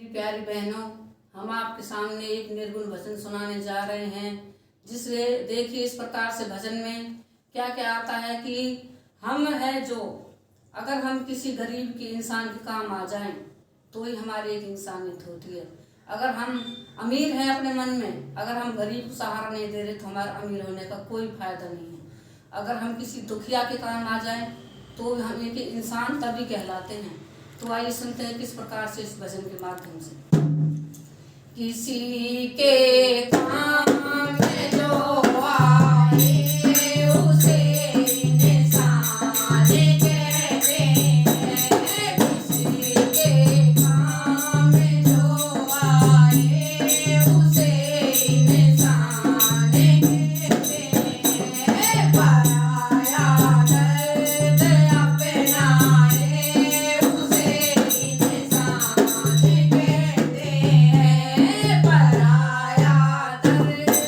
प्यारी बहनों, हम आपके सामने एक निर्गुण भजन सुनाने जा रहे हैं। जिससे देखिए इस प्रकार से भजन में क्या क्या आता है कि हम है जो अगर हम किसी गरीब के इंसान के काम आ जाएं तो ही हमारी एक इंसानियत होती है। अगर हम अमीर हैं अपने मन में, अगर हम गरीब को सहारा नहीं दे रहे तो हमारा अमीर होने का कोई फायदा नहीं है। अगर हम किसी दुखिया के काम आ जाएं तो हम एक इंसान तभी कहलाते हैं। तो आइए सुनते हैं किस प्रकार से इस भजन के माध्यम से। किसी के काम में जो आए उसे इंसान कहते हैं। किसी के काम में जो आए उसे इंसान कहते हैं। पराया दर्द अपनाए उसे इंसान कहते हैं। पराया दर्द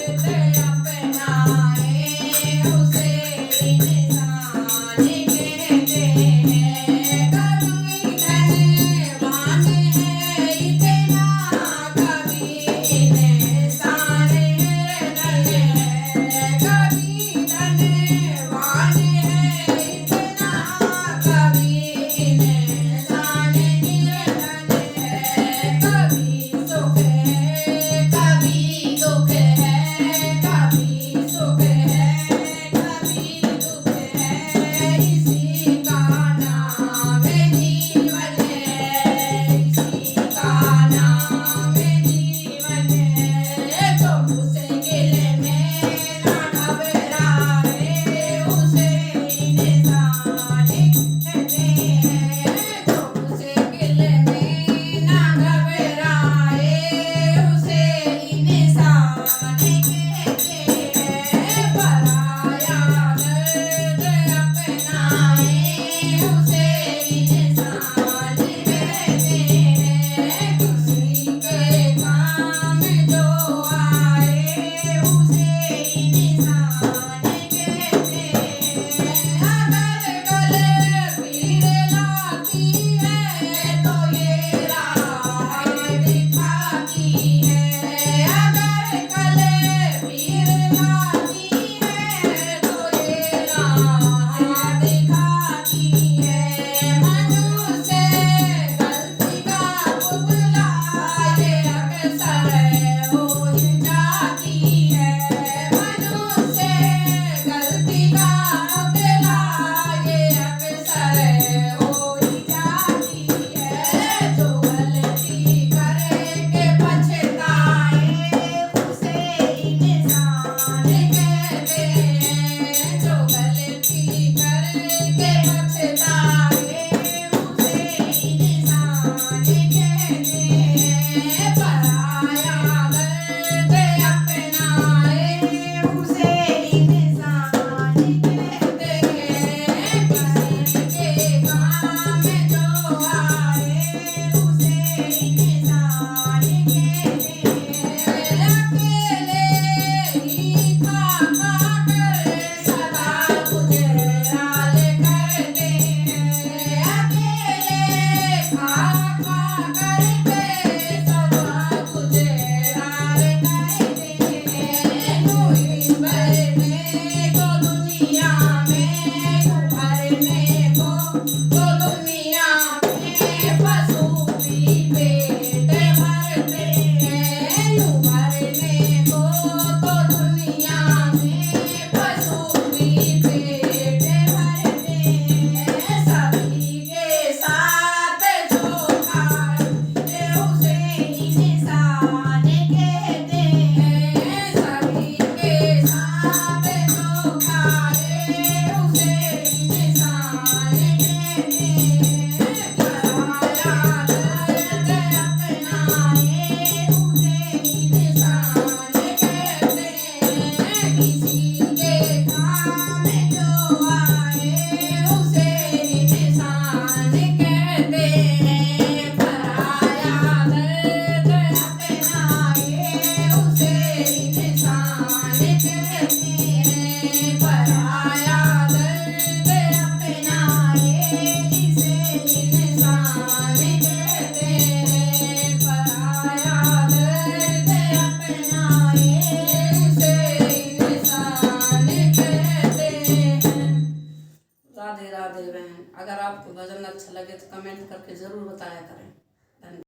अगर आपको भजन अच्छा लगे तो कमेंट करके ज़रूर बताया करें।